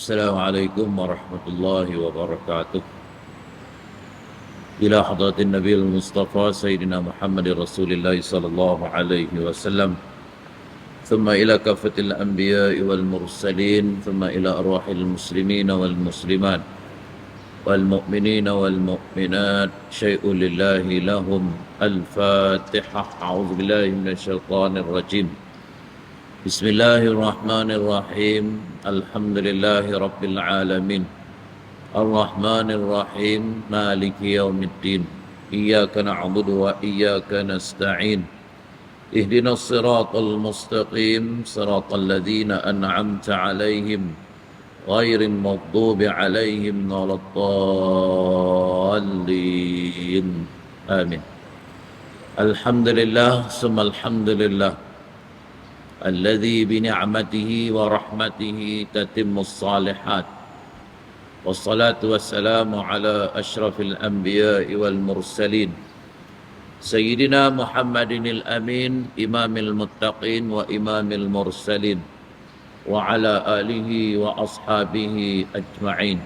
السلام عليكم ورحمة الله وبركاته. إلى حضرة النبي المصطفى سيدنا محمد رسول الله صلى الله عليه وسلم، ثم إلى كافة الأنبياء والمرسلين، ثم إلى أرواح المسلمين والمسلمات والمؤمنين والمؤمنات، شيء لله لهم. الفاتحة. أعوذ بالله من الشيطان الرجيم. بسم الله الرحمن الرحيم. الحمد لله رب العالمين، الرحمن الرحيم، مالك يوم الدين، إياك نعبد وإياك نستعين، اهدنا الصراط المستقيم، صراط الذين أنعمت عليهم غير المغضوب عليهم ولا الضالين. آمين. الحمد لله ثم الحمد لله الذي بنعمته ورحمته تتم الصالحات، والصلاة والسلام على أشرف الأنبياء والمرسلين سيدنا محمد الأمين، إمام المتقين وإمام المرسلين، وعلى آله وأصحابه أجمعين.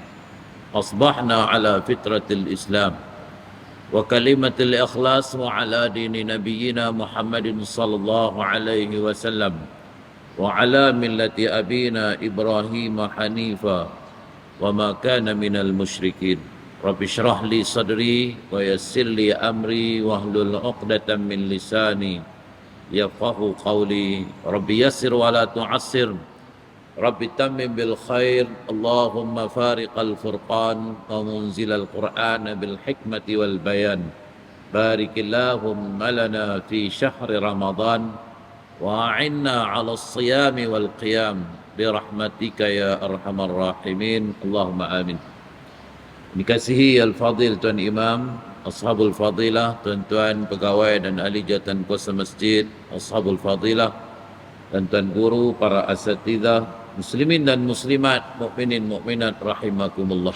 أصبحنا على فطرة الإسلام وكلمة الإخلاص وعلى دين نبينا محمد صلى الله عليه وسلم وعلى ملة أبينا إبراهيم حنيفا وما كان من المشركين. رب اشرح لي صدري ويسر لي أمري واحلل عقدة من لساني يفقهوا قولي. رب يسر ولا تعسر، رب تمم بالخير. اللهم فارق الفرقان ومنزل القرآن بالحكمة والبيان، بارك اللهم لنا في شهر رمضان وأعنا على الصيام والقيام برحمتك يا أرحم الراحمين. اللهم آمين. Dikasihi Al-Fadil Tuan Imam, Ashabul Fadilah, tuan-tuan pegawai dan ahli jawatan kuasa masjid, Ashabul Fadilah, dan tuan guru, para asatidzah, muslimin dan muslimat, mukminin mukminat rahimakumullah.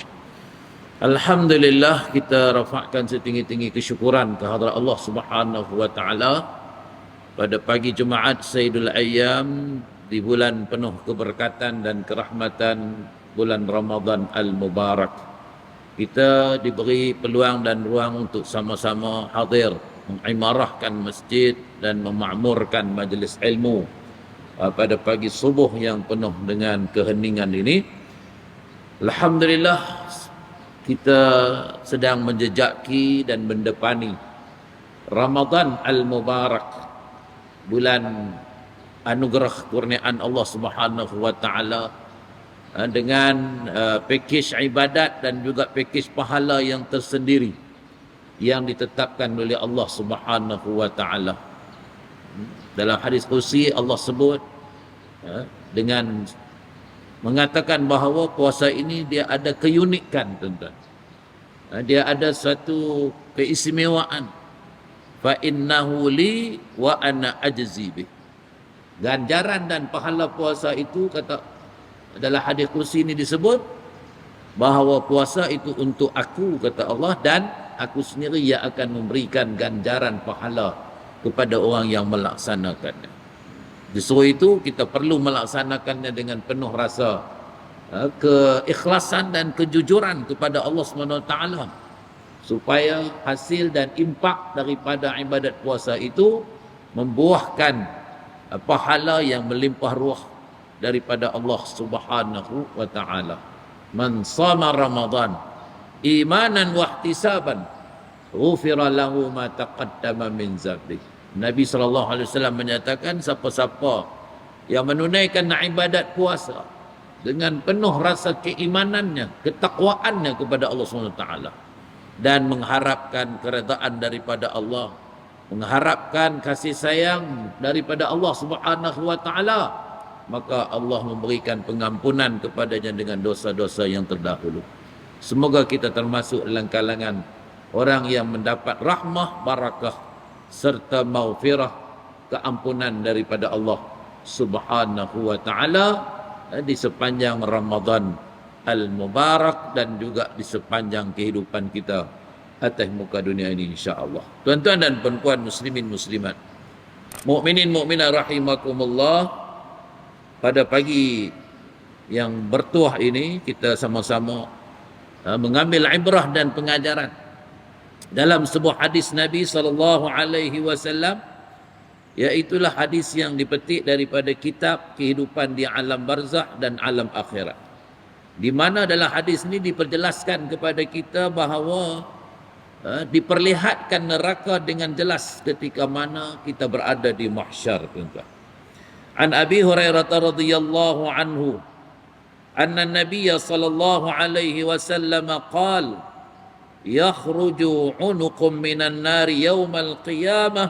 Alhamdulillah, kita rafakkan setinggi-tinggi kesyukuran kehadrat Allah Subhanahu wa taala pada pagi Jumaat Sayyidul Ayyam di bulan penuh keberkatan dan kerahmatan bulan Ramadan Al-Mubarak. Kita diberi peluang dan ruang untuk sama-sama hadir mengimarahkan masjid dan memakmurkan majlis ilmu pada pagi subuh yang penuh dengan keheningan ini. Alhamdulillah, kita sedang menjejaki dan mendepani Ramadan Al-Mubarak, bulan anugerah kurniaan Allah Subhanahu wa taala, dengan pakej ibadat dan juga pakej pahala yang tersendiri yang ditetapkan oleh Allah Subhanahu wa taala. Dalam hadis qudsi Allah sebut dengan mengatakan bahawa puasa ini dia ada keunikan, tuan-tuan. Dia ada suatu keistimewaan. Fa innahu li wa ana ajzi bih. Ganjaran dan pahala puasa itu, kata dalam hadis qudsi ini disebut bahawa puasa itu untuk aku, kata Allah, dan aku sendiri yang akan memberikan ganjaran pahala kepada orang yang melaksanakannya. Justru itu kita perlu melaksanakannya dengan penuh rasa keikhlasan dan kejujuran kepada Allah SWT, supaya hasil dan impak daripada ibadat puasa itu membuahkan pahala yang melimpah ruah daripada Allah Subhanahu wa taala. Man shama Ramadan imanan wa ihtisaban ghufira lahu ma taqaddama min dzambih. Nabi SAW menyatakan, siapa-siapa yang menunaikan ibadat puasa dengan penuh rasa keimanannya, ketakwaannya kepada Allah SWT, dan mengharapkan keredaan daripada Allah, mengharapkan kasih sayang daripada Allah Subhanahu wa taala, maka Allah memberikan pengampunan kepadanya dengan dosa-dosa yang terdahulu. Semoga kita termasuk dalam kalangan orang yang mendapat rahmah, barakah serta maghfirah, keampunan daripada Allah Subhanahu wa taala di sepanjang Ramadan Al-Mubarak dan juga di sepanjang kehidupan kita atas muka dunia ini, insya-Allah. Tuan-tuan dan puan-puan muslimin muslimat, mukminin mukminat rahimakumullah, pada pagi yang bertuah ini kita sama-sama mengambil ibrah dan pengajaran dalam sebuah hadis Nabi sallallahu alaihi wasallam, iaitulah hadis yang dipetik daripada kitab kehidupan di alam barzakh dan alam akhirat, di mana dalam hadis ini diperjelaskan kepada kita bahawa diperlihatkan neraka dengan jelas ketika mana kita berada di mahsyar, tuan-tuan. An Abi Hurairah radhiyallahu anhu anna Nabiy sallallahu alaihi wasallam qala yakhruju 'unuqun minan nari yaumal qiyamah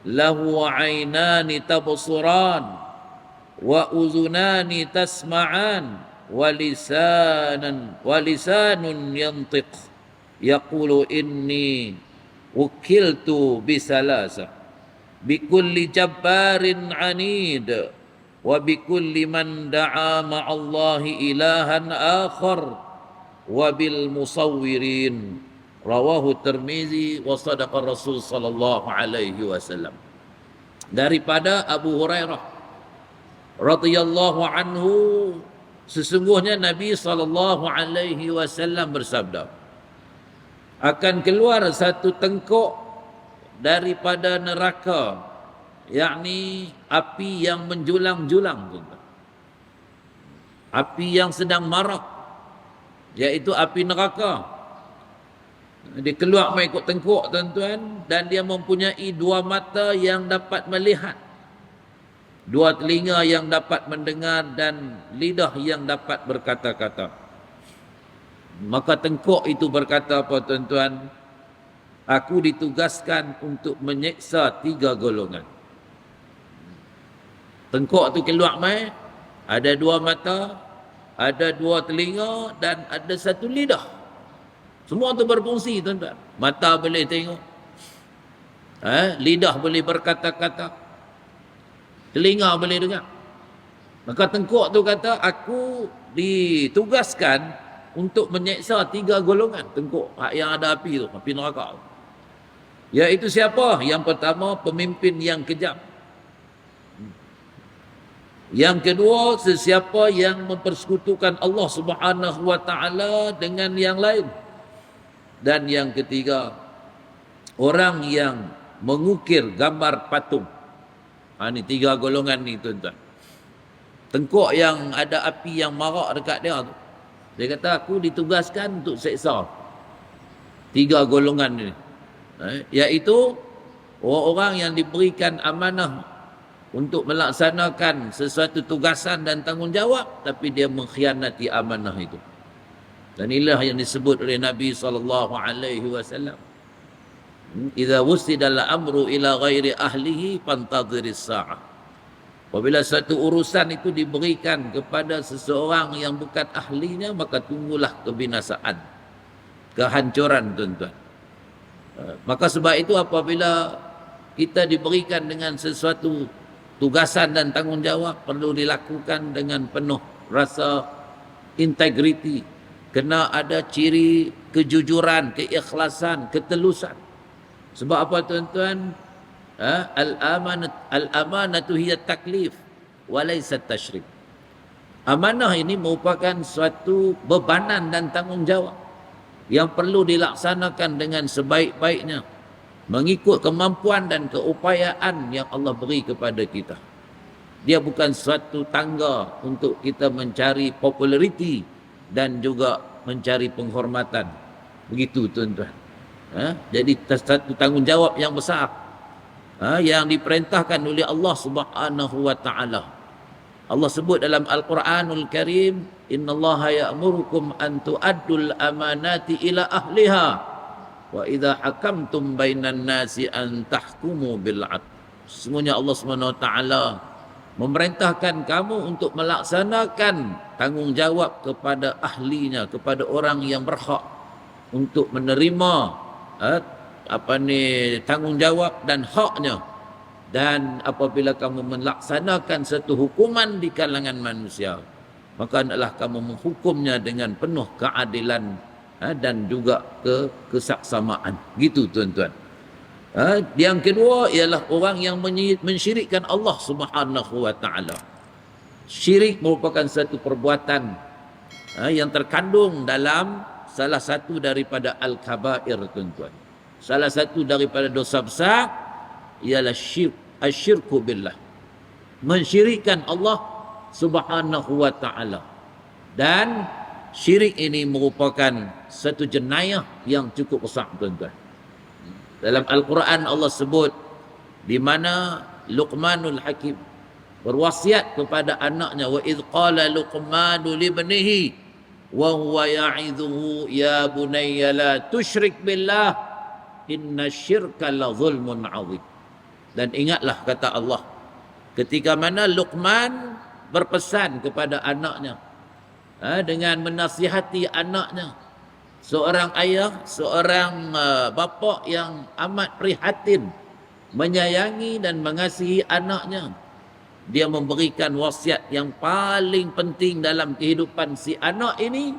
lahu 'ainani tabsuran wa uzunani tasma'an wa lisanun yantiq yaqulu inni wukiltu bisalasa bikulli jabbarin 'anid wa bikulli man da'a ma'allahi ilahan akhar wa bil musawwirin. Rawahu Tirmizi wa sadaqa Rasul sallallahu alaihi wasallam. Daripada Abu Hurairah radhiyallahu anhu, sesungguhnya Nabi sallallahu alaihi wasallam bersabda, akan keluar satu tengkok daripada neraka, yakni api yang menjulang-julang, api yang sedang marak, iaitu api neraka. Dia keluar mengikut tengkok, tuan-tuan, dan dia mempunyai dua mata yang dapat melihat, dua telinga yang dapat mendengar, dan lidah yang dapat berkata-kata. Maka tengkok itu berkata apa, tuan-tuan? Aku ditugaskan untuk menyeksa 3 golongan. Tengkok tu keluar mai, ada 2 mata, ada 2 telinga, dan ada 1 lidah. Semua tu berfungsi, tuan-tuan. Mata boleh tengok, lidah boleh berkata-kata, telinga boleh dengar. Maka tengkok tu kata, aku ditugaskan untuk menyeksa 3 golongan tengkok yang ada api tu, api neraka. Iaitu siapa? Yang pertama, pemimpin yang kejam. Yang kedua, sesiapa yang mempersekutukan Allah Subhanahu wa taala dengan yang lain. Dan yang ketiga, orang yang mengukir gambar patung. Ini 3 golongan ni, tuan-tuan. Tengkok yang ada api yang marak dekat dia tu, dia kata aku ditugaskan untuk seksa 3 golongan ni, iaitu orang-orang yang diberikan amanah untuk melaksanakan sesuatu tugasan dan tanggungjawab, tapi dia mengkhianati amanah itu. Dan inilah yang disebut oleh Nabi sallallahu alaihi wasallam, idza wusida al-amru ila ghairi ahlihi fantadhiris sa'ah. Apabila satu urusan itu diberikan kepada seseorang yang bukan ahlinya, maka tunggulah kebinasaan, kehancuran, tuan-tuan. Maka sebab itu apabila kita diberikan dengan sesuatu tugasan dan tanggungjawab, perlu dilakukan dengan penuh rasa integriti. Kena ada ciri kejujuran, keikhlasan, ketelusan. Sebab apa, tuan-tuan? Al-amanatu hiya taklif wa laysa tashrif. Amanah ini merupakan suatu bebanan dan tanggungjawab yang perlu dilaksanakan dengan sebaik-baiknya, mengikut kemampuan dan keupayaan yang Allah beri kepada kita. Dia bukan suatu tangga untuk kita mencari populariti dan juga mencari penghormatan. Begitu, tuan-tuan. Jadi satu tanggungjawab yang besar, yang diperintahkan oleh Allah Subhanahu wa taala. Allah sebut dalam Al-Quranul Karim, innallaha ya'murukum an tu'addul amanati ila ahliha wa idza hakamtum bainan nasi an tahkumu bil 'adl. Sesungguhnya Allah Subhanahu wa taala memerintahkan kamu untuk melaksanakan tanggungjawab kepada ahlinya, kepada orang yang berhak untuk menerima tanggungjawab dan haknya. Dan apabila kamu melaksanakan satu hukuman di kalangan manusia, maka hendaklah kamu menghukumnya dengan penuh keadilan dan juga kesaksamaan. Gitu, tuan-tuan. Yang kedua ialah orang yang mensyirikkan Allah Subhanahu wa taala. Syirik merupakan satu perbuatan yang terkandung dalam salah satu daripada al-kabair, tuan-tuan. Salah satu daripada dosa besar ialah asyirku billah. Mensyirikkan Allah Subhanahu wa taala. Dan syirik ini merupakan satu jenayah yang cukup besar, tuan-tuan. Dalam Al-Quran Allah sebut di mana Luqmanul Hakim berwasiat kepada anaknya, wa idh qala Luqmanu libnihi wa huwa ya'idhuhu ya bunayya la tusyrik billah inna syirka la zulmun 'adzim. Dan ingatlah kata Allah ketika mana Luqman berpesan kepada anaknya dengan menasihati anaknya, seorang ayah, seorang bapa yang amat prihatin, menyayangi dan mengasihi anaknya. Dia memberikan wasiat yang paling penting dalam kehidupan si anak ini,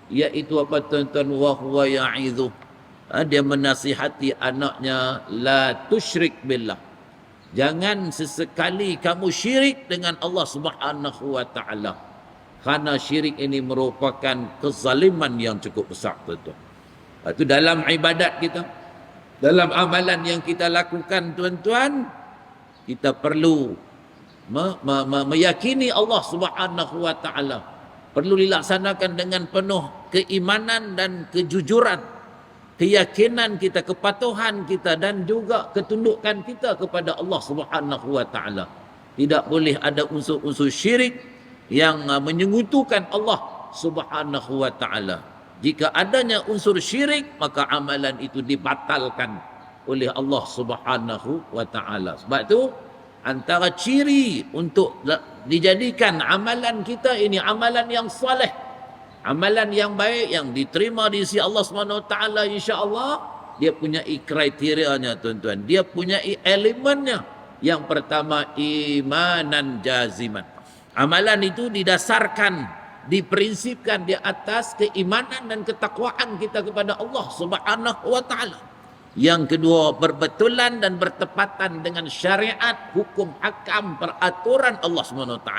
iaitu apa, tuan-tuan? Wa huwa ya'idhu. Dia menasihati anaknya, la tusyrik billah. Jangan sesekali kamu syirik dengan Allah Subhanahu wa taala. Kerana syirik ini merupakan kezaliman yang cukup besar, tuan-tuan. Itu dalam ibadat kita, dalam amalan yang kita lakukan, tuan-tuan, kita perlu meyakini Allah Subhanahu wa taala. Perlu dilaksanakan dengan penuh keimanan dan kejujuran, keyakinan kita, kepatuhan kita dan juga ketundukan kita kepada Allah Subhanahu wa taala. Tidak boleh ada unsur-unsur syirik yang menyekutukan Allah Subhanahu wa taala. Jika adanya unsur syirik, maka amalan itu dibatalkan oleh Allah Subhanahu wa taala. Sebab itu antara ciri untuk dijadikan amalan kita ini amalan yang soleh, amalan yang baik, yang diterima di sisi Allah Subhanahu wa taala, insya-Allah, dia punya kriterianya, tuan-tuan. Dia punya elemennya. Yang pertama, imanan jaziman. Amalan itu didasarkan, diprinsipkan di atas keimanan dan ketakwaan kita kepada Allah Subhanahu wa taala. Yang kedua, berbetulan dan bertepatan dengan syariat, hukum, hakam, peraturan Allah SWT.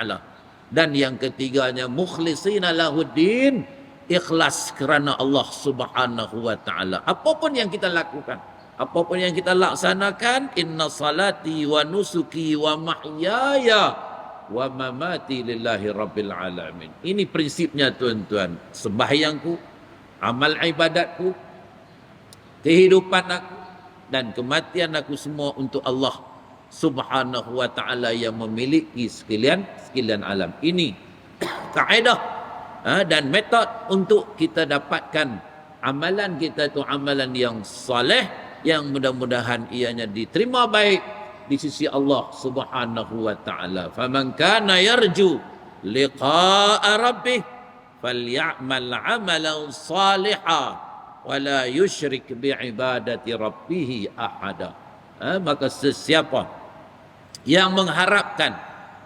Dan yang ketiganya, mukhlisina lahuddin, ikhlas kerana Allah Subhanahu wa taala. Apapun yang kita lakukan, apapun yang kita laksanakan, inna salati wa nusuki wa mahyaya wa mamati lillahi rabbil alamin. Ini prinsipnya, tuan-tuan. Sembahyangku, amal ibadatku, kehidupan aku dan kematian aku semua untuk Allah Subhanahu wa taala yang memiliki sekalian alam. Ini kaedah dan metod untuk kita dapatkan amalan kita itu amalan yang soleh, yang mudah-mudahan ianya diterima baik di sisi Allah Subhanahu wa taala. Faman kana yarju liqa'a rabbih falyamal 'amalan shalihan wala yusyrik bi'ibadati rabbih ahada. Maka sesiapa yang mengharapkan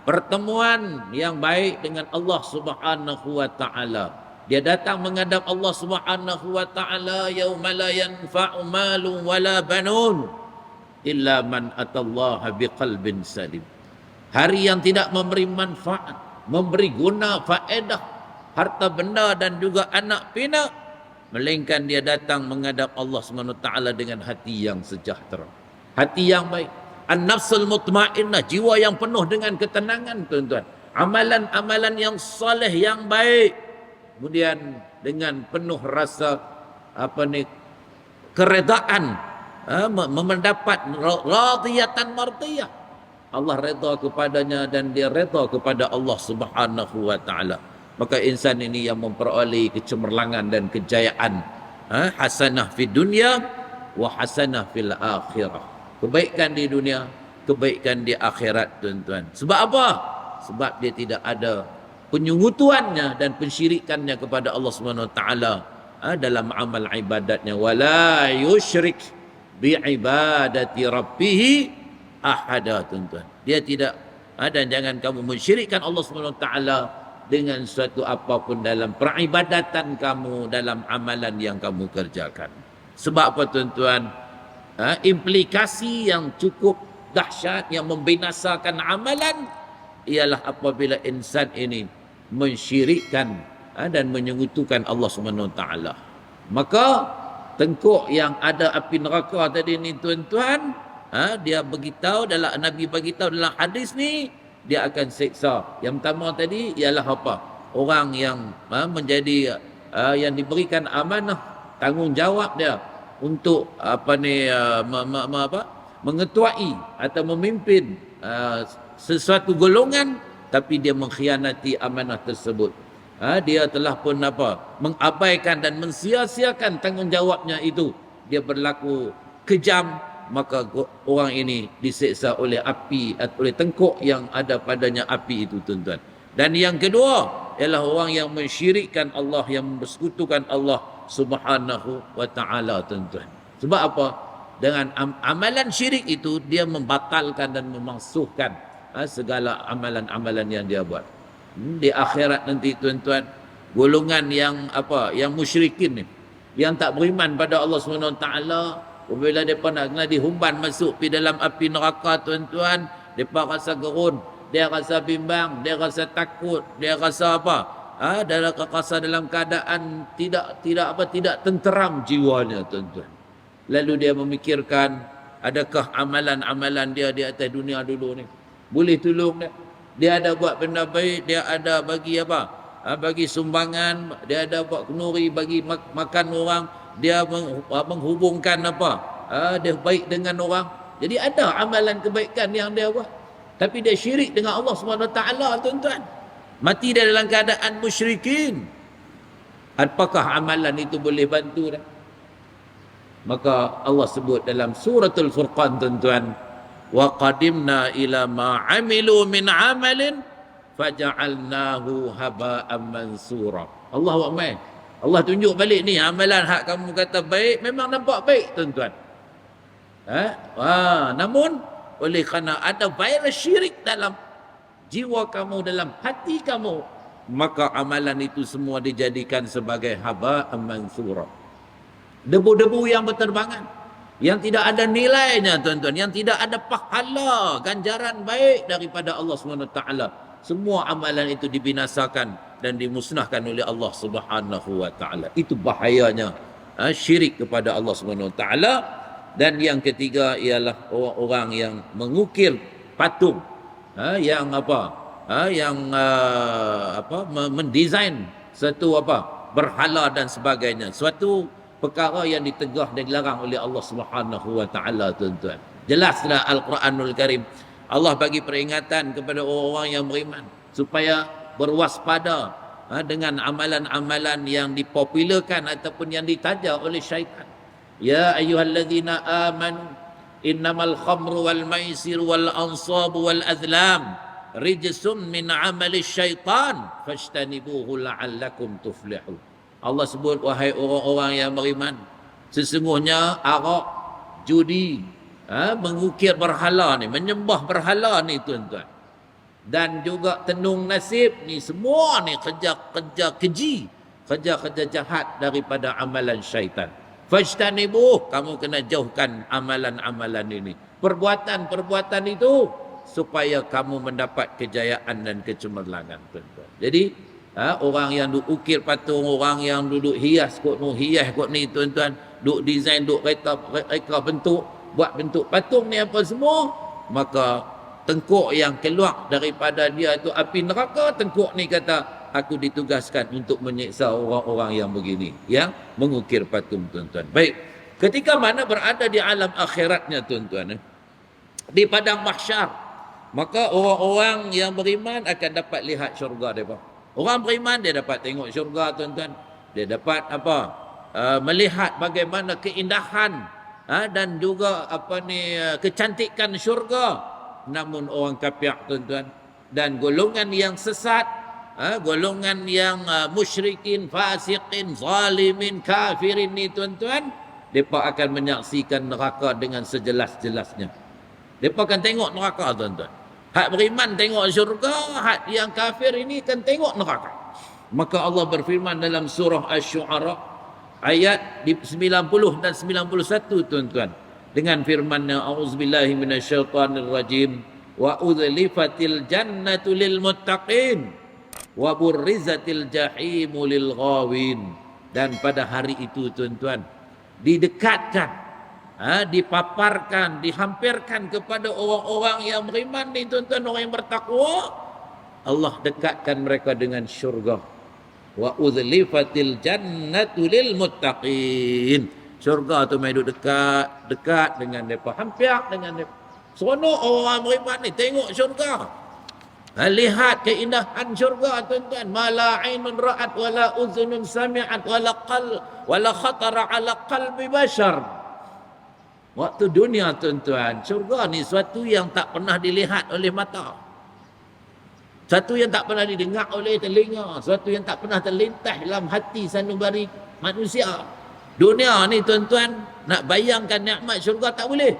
pertemuan yang baik dengan Allah Subhanahu wa taala, dia datang menghadap Allah Subhanahu wa taala yauma la yanfa'u malun wala banun illa man atallaha biqalbin salim. Hari yang tidak memberi manfaat, memberi guna, faedah, harta benda dan juga anak pinak, melainkan dia datang menghadap Allah SWT dengan hati yang sejahtera, hati yang baik, an-nafsul mutmainnah, jiwa yang penuh dengan ketenangan, tuan-tuan. Amalan-amalan yang soleh, yang baik, kemudian dengan penuh rasa keredaan, mendapat radiyatan mardiyah. Allah redha kepadanya dan dia redha kepada Allah Subhanahu wa taala. Maka insan ini yang memperoleh kecemerlangan dan kejayaan, hasanah fi dunia wa hasanah fil akhirah. Kebaikan di dunia, kebaikan di akhirat, tuan-tuan. Sebab apa? Sebab dia tidak ada penyungutuannya dan pensyirikannya kepada Allah Subhanahu wa taala dalam amal ibadatnya. Wala yusyrik bi ibadati rabbih ahada, tuan-tuan. Dia tidak dan jangan kamu mensyirikkan Allah Subhanahu wa taala dengan suatu apapun dalam peribadatan kamu, dalam amalan yang kamu kerjakan. Sebab apa, tuan-tuan? Implikasi yang cukup dahsyat yang membinasakan amalan ialah apabila insan ini mensyirikkan dan menyekutukan Allah Subhanahu Wa Taala. Maka tengkuk yang ada api neraka tadi ni tuan-tuan, dia beritahu dalam Nabi beritahu dalam hadis ni dia akan seksa. Yang pertama tadi ialah apa? Orang yang menjadi yang diberikan amanah, tanggungjawab dia untuk mengetuai atau memimpin sesuatu golongan, tapi dia mengkhianati amanah tersebut. Dia telah pun mengabaikan dan mensia-siakan tanggungjawabnya itu. Dia berlaku kejam, maka orang ini diseksa oleh api, oleh tengkuk yang ada padanya api itu, tuan-tuan. Dan yang kedua ialah orang yang mensyirikkan Allah, yang bersekutukan Allah Subhanahu Wa Taala, tuan-tuan. Sebab apa? Dengan amalan syirik itu dia membatalkan dan memaksuhkan segala amalan-amalan yang dia buat. Di akhirat nanti, tuan-tuan, golongan yang musyrikin ni, yang tak beriman pada Allah Subhanahu Wa Taala, apabila depa nak kena dihumban masuk pi dalam api neraka, tuan-tuan, depa rasa gerun, dia rasa bimbang, dia rasa takut, dia rasa dalam keadaan tidak tenteram jiwanya, tuan-tuan. Lalu dia memikirkan, adakah amalan-amalan dia di atas dunia dulu ni boleh tolong dia? Dia ada buat benda baik, dia ada bagi bagi sumbangan, dia ada buat kenuri, bagi makan orang, dia menghubungkan dia baik dengan orang. Jadi ada amalan kebaikan yang dia buat, tapi dia syirik dengan Allah Subhanahu Wa Taala, tuan-tuan. Mati dia dalam keadaan musyrikin. Apakah amalan itu boleh bantu dia? Maka Allah sebut dalam suratul Furqan, tuan-tuan, wa qadimna ila ma amilu min amalin faja'alnahu haba'an mansura. Allahu akbar. Allah tunjuk balik ni, amalan hak kamu kata baik memang nampak baik, tuan-tuan. Namun oleh kerana ada virus syirik dalam jiwa kamu, dalam hati kamu, maka amalan itu semua dijadikan sebagai haba'an mansura. Debu-debu yang berterbangan, yang tidak ada nilainya, tuan-tuan, yang tidak ada pahala ganjaran baik daripada Allah SWT. Semua amalan itu dibinasakan dan dimusnahkan oleh Allah SWT. Itu bahayanya syirik kepada Allah SWT. Dan yang ketiga ialah orang-orang yang mengukir patung, yang mendesain satu berhala dan sebagainya, suatu perkara yang ditegah dan dilarang oleh Allah Subhanahu Wa Taala, tuan-tuan. Jelaslah Al-Quranul Karim, Allah bagi peringatan kepada orang-orang yang beriman supaya berwaspada dengan amalan-amalan yang dipopularkan ataupun yang ditaja oleh syaitan. Ya ayyuhallazina amanu innamal khamru wal maisir wal ansabu wal azlam rijsum min amali syaitan fajtanibuhu la'allakum tuflihun. Allah sebut, wahai orang-orang yang beriman, sesungguhnya arak, judi, mengukir berhala ni, menyembah berhala ni, tuan-tuan, dan juga tenung nasib ni, semua ni kerja-kerja keji, kerja-kerja jahat daripada amalan syaitan. Fajtanibuh, kamu kena jauhkan amalan-amalan ini, perbuatan-perbuatan itu, supaya kamu mendapat kejayaan dan kecemerlangan, tuan-tuan. Jadi orang yang duk ukir patung, orang yang duduk hias kot ni, tuan-tuan, duk design, duk reka bentuk, buat bentuk patung ni apa semua, maka tengkuk yang keluar daripada dia itu api neraka. Tengkuk ni kata, aku ditugaskan untuk menyiksa orang-orang yang begini, yang mengukir patung, tuan-tuan. Baik, ketika mana berada di alam akhiratnya, tuan-tuan, di padang mahsyar, maka orang-orang yang beriman akan dapat lihat syurga mereka. Orang beriman dia dapat tengok syurga, tuan-tuan. Dia dapat melihat bagaimana keindahan dan juga kecantikan syurga. Namun orang kafir, tuan-tuan, dan golongan yang sesat, golongan yang musyrikin, fasikin, zalimin, kafirin ni, tuan-tuan, mereka akan menyaksikan neraka dengan sejelas-jelasnya. Mereka akan tengok neraka, tuan-tuan. Hak beriman tengok syurga, hak yang kafir ini akan tengok neraka. Maka Allah berfirman dalam surah Asy-Syu'ara ayat 90 dan 91, tuan-tuan, dengan firman-Nya, a'udzubillahi minasyaitonirrajim, wa udhlifatil jannatu lil muttaqin wa burrizatil jahimu lil ghawin. Dan pada hari itu tuan-tuan, didekatkan, dipaparkan, dihampirkan kepada orang-orang yang beriman ni tuan-tuan, orang yang bertakwa. Allah dekatkan mereka dengan syurga. Wa udhlifatil jannatu lil muttaqin. Syurga tu mai duduk dekat dengan depa, hampir dengan depa. Seronok orang beriman ni tengok syurga. Lihat keindahan syurga tuan-tuan. Ma la ainun ra'at wa la uzunun sami'at wa la khatara ala qalbi bashar. Waktu dunia tuan-tuan, syurga ni suatu yang tak pernah dilihat oleh mata. Satu yang tak pernah didengar oleh telinga, suatu yang tak pernah terlintas dalam hati sanubari manusia. Dunia ni tuan-tuan, nak bayangkan nikmat syurga tak boleh.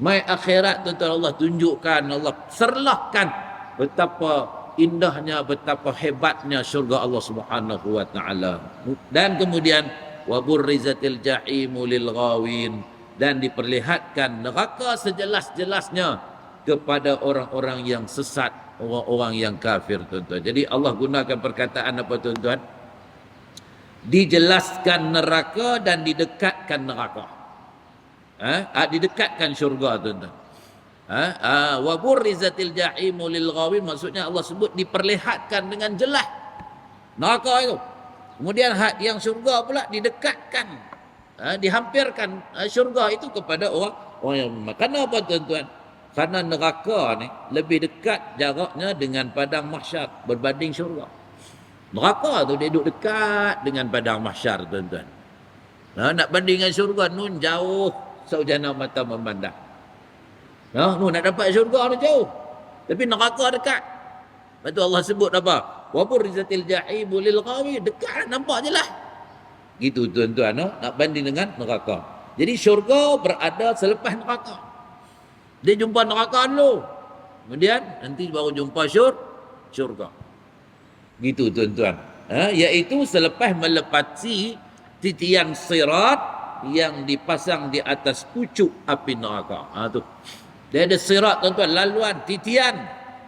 Mai akhirat tuan-tuan, Allah tunjukkan, Allah serlahkan betapa indahnya, betapa hebatnya syurga Allah Subhanahu wa taala. Dan kemudian wa burrizatil jahimu lil ghawin, dan diperlihatkan neraka sejelas-jelasnya kepada orang-orang yang sesat, orang-orang yang kafir tuan-tuan. Jadi Allah gunakan perkataan apa tuan-tuan? Dijelaskan neraka dan didekatkan neraka. Didekatkan syurga tuan-tuan. Wa burrizatil jahimu lil ghawin, maksudnya Allah sebut diperlihatkan dengan jelas neraka itu. Kemudian yang syurga pula didekatkan, dihampirkan syurga itu kepada orang yang beriman. Kenapa tuan-tuan? Karena neraka ni lebih dekat jaraknya dengan padang mahsyar berbanding syurga. Neraka tu dia duduk dekat dengan padang mahsyar tuan-tuan. Nak bandingkan syurga, nun jauh seujana mata memandang. Nun nak dapat syurga ni jauh, tapi neraka dekat. Lepas tu Allah sebut apa? Wa burrizatil jahimu lil ghawin, dekat nampak je lah. Gitu tuan-tuan, nak banding dengan neraka. Jadi syurga berada selepas neraka. Dia jumpa neraka dulu, kemudian nanti baru jumpa syurga. Gitu tuan-tuan. Iaitu selepas melepasi titian sirat yang dipasang di atas pucuk api neraka. Tu. Dia ada sirat tuan-tuan, laluan, titian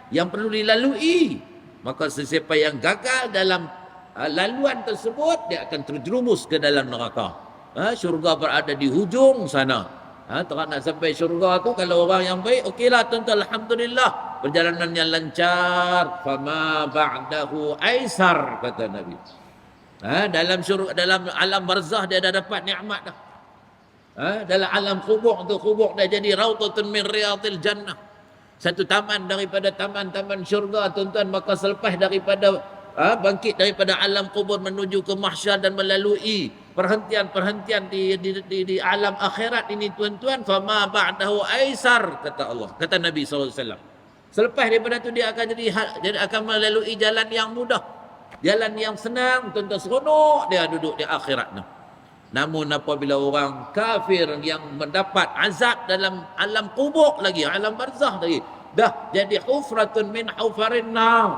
yang perlu dilalui. Maka sesiapa yang gagal dalam laluan tersebut, dia akan terjerumus ke dalam neraka. Syurga berada di hujung sana. Terang nak sampai syurga tu, kalau orang yang baik, okeylah tuan-tuan, alhamdulillah, perjalanannya lancar. Fama ba'dahu aisar, kata Nabi. Dalam alam barzah dia dah dapat nikmat dah. Dalam alam kubur tu, kubur dah jadi rautatun min riyadil jannah, satu taman daripada taman-taman syurga tuan-tuan. Maka selepas daripada bangkit daripada alam kubur menuju ke mahsyar dan melalui perhentian-perhentian di alam akhirat ini tuan-tuan, fama ba'dahu aisar, kata Allah, kata Nabi SAW. Selepas daripada tu dia akan akan melalui jalan yang mudah, jalan yang senang tuan-tuan, seronok dia duduk di akhirat. Namun apabila orang kafir yang mendapat azab dalam alam kubur lagi, alam barzah lagi, dah jadi hufratun min hufarin nar,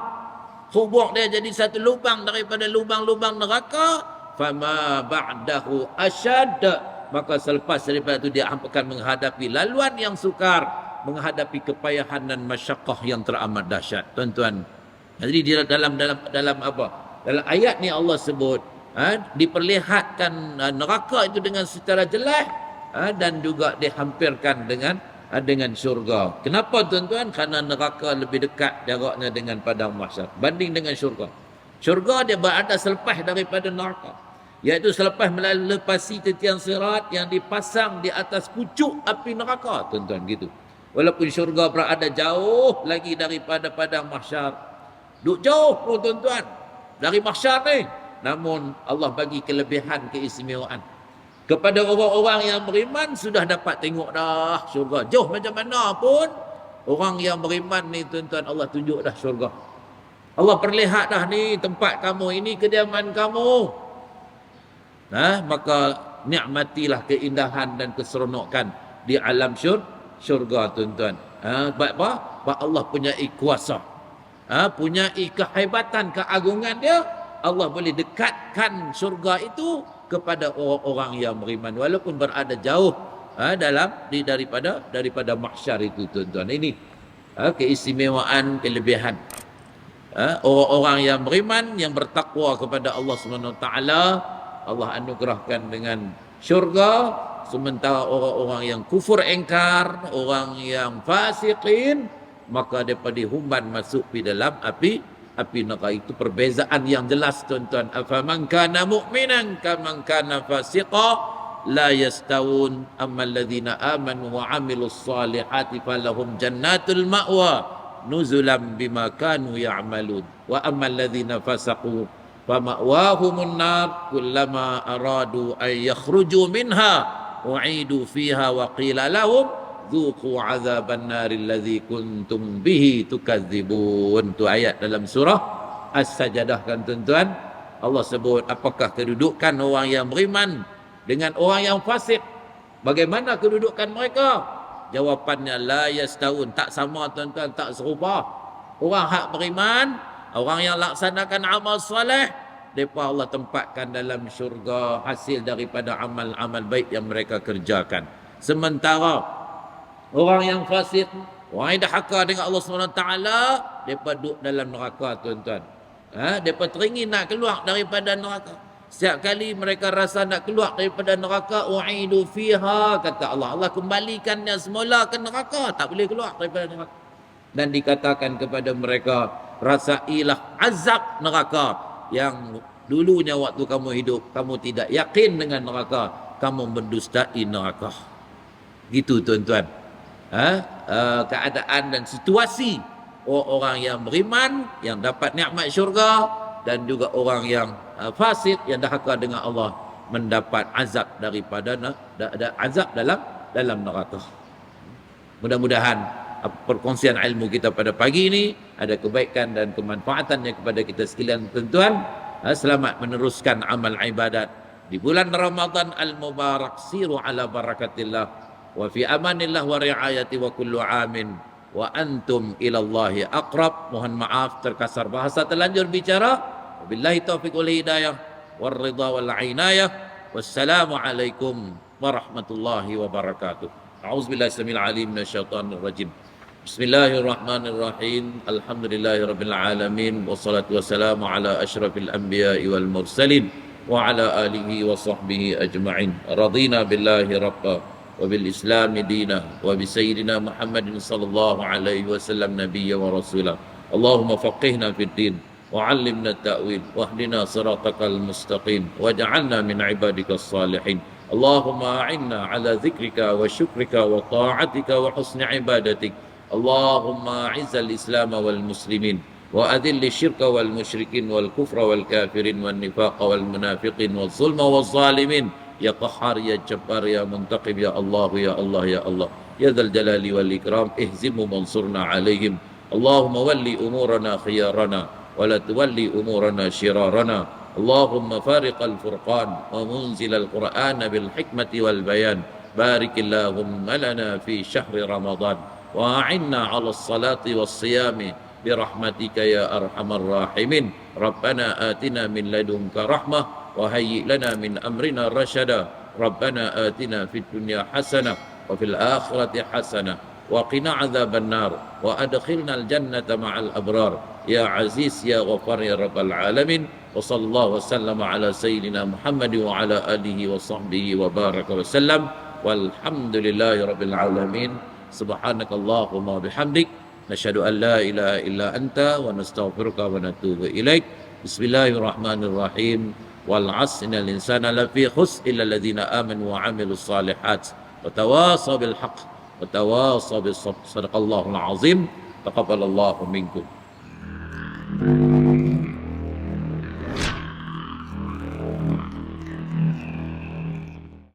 kubur dia jadi satu lubang daripada lubang-lubang neraka. Fama ba'dahu asyad, maka selepas daripada itu dia akan menghadapi laluan yang sukar, menghadapi kepayahan dan masyaqqah yang teramat dahsyat tuan-tuan. Jadi dalam apa? Dalam ayat ni Allah sebut diperlihatkan neraka itu dengan secara jelas, dan juga dihampirkan dengan syurga. Kenapa tuan-tuan? Karena neraka lebih dekat jaraknya dengan padang mahsyar banding dengan syurga. Syurga dia berada selepas daripada neraka, iaitu selepas melepasi titian sirat yang dipasang di atas pucuk api neraka tuan-tuan, gitu. Walaupun syurga berada jauh lagi daripada padang mahsyar, duk jauh pun tuan-tuan dari mahsyar ni, namun Allah bagi kelebihan, keistimewaan kepada orang-orang yang beriman. Sudah dapat tengok dah syurga, jauh macam mana pun orang yang beriman ni tuan-tuan, Allah tunjuk dah syurga. Allah perlihat dah, ni tempat kamu, ini kediaman kamu. Maka nikmatilah keindahan dan keseronokan di alam syurga tuan-tuan. Sebab apa? Sebab Allah punya kuasa, punya kehebatan, keagungan dia. Allah boleh dekatkan syurga itu kepada orang-orang yang beriman walaupun berada jauh daripada mahsyar itu tuan-tuan. Ini keistimewaan, kelebihan. Orang-orang yang beriman, yang bertakwa kepada Allah SWT, Allah anugerahkan dengan syurga. Sementara orang-orang yang kufur engkar, orang yang fasiqin, maka mereka dihumban masuk di dalam api neraka. Itu perbezaan yang jelas, tuan-tuan. Afaman kana mu'minan kaman kana fasiqa la yastawun ammal ladzina amanu wa amilus salihati falahum jannatul ma'wa nuzulam bima kanu ya'malun wa ammal ladzina fasaqu fama'wahumun nar kullama aradu ay yakhruju minha u'idu fiha wa qila lahum dzuqu 'adzaban naril ladzi kuntum bihi tukadzibun. Tu ayat dalam surah As-Sajdah, kan tuan-tuan. Allah sebut apakah kedudukan orang yang beriman dengan orang yang fasik. Bagaimana kedudukan mereka? Jawapannya la yastawun, tak sama tuan-tuan, tak serupa. Orang hak beriman, orang yang laksanakan amal soleh, mereka Allah tempatkan dalam syurga hasil daripada amal-amal baik yang mereka kerjakan. Sementara orang yang fasik, orang yang dahaka dengan Allah SWT, mereka duduk dalam neraka, tuan-tuan. Mereka teringin nak keluar daripada neraka. Setiap kali mereka rasa nak keluar daripada neraka, u'idu fiha, kata Allah, Allah kembalikannya semula ke neraka, tak boleh keluar daripada neraka. Dan dikatakan kepada mereka, rasailah azab neraka yang dulunya waktu kamu hidup kamu tidak yakin dengan neraka, kamu mendustai neraka. Gitu, tuan-tuan. Keadaan dan situasi orang yang beriman, yang dapat nikmat syurga, dan juga orang yang fasik yang dahaka dengan Allah, mendapat azab daripada azab dalam neraka. Mudah-mudahan perkongsian ilmu kita pada pagi ini ada kebaikan dan kemanfaatannya kepada kita sekalian, tuan-tuan. Selamat meneruskan amal ibadat di bulan Ramadan al-Mubarak. Siru ala barakatillah wa fi amanillah wa riayati wa kullu amin wa antum ilallahi aqrab. Mohon maaf terkasar bahasa, terlanjur bicara. Wabillahi taufiq wal hidayah wal ridha wal inayah. Wassalamu alaikum warahmatullahi wabarakatuh. A'udzubillahi samil alim minasyaitonir rajim. Bismillahirrahmanirrahim. Alhamdulillahirabbil alamin wassalatu wassalamu ala asyrafil anbiya'i wal mursalin wa ala alihi wa sahbihi ajma'in. Radina billahi rabba wa bil islami dina wa bi sayyidina Muhammadin sallallahu alaihi wasallam nabiyya wa rasulah. Allahumma faqihna fid din وعلمنا التأويل واهدنا صراطك المستقيم واجعلنا من عبادك الصالحين. اللهم أعنا على ذكرك وشكرك وطاعتك وحسن عبادتك. اللهم أعز الإسلام والمسلمين وأذل الشرك والمشركين والكفر والكافرين والنفاق والمنافقين والظلم والظالمين. يا قهار يا جبار يا منتقم يا الله يا الله يا الله يا ذا الجلال والإكرام. اهزم وانصرنا عليهم. اللهم ولي أمورنا خيارنا ولا تولي أمورنا شرارنا. اللهم فارق الفرقان ومنزل القرآن بالحكمة والبيان. بارك اللهم لنا في شهر رمضان وأعنا على الصلاة والصيام برحمتك يا أرحم الراحمين. ربنا آتنا من لدنك رحمة وهيئ لنا من أمرنا رشدا. ربنا آتنا في الدنيا حسنة وفي الآخرة حسنة وقنا عذاب النار وأدخلنا الجنة مع الأبرار. يا عزيز يا غفار يا رب العالمين. وصلى الله وسلم على سيدنا محمد وعلى آله وصحبه وبارك وسلم والحمد لله رب العالمين. سبحانك اللهم وبحمدك نشهد أن لا إله إلا أنت ونستغفرك ونتوب إليك. بسم الله الرحمن الرحيم. والعصر إن الإنسان لفي خسر إلا الذين آمنوا وعملوا الصالحات وتواصوا بالحق وتواصوا بالصبر. صدق الله العظيم. تقبل الله منكم.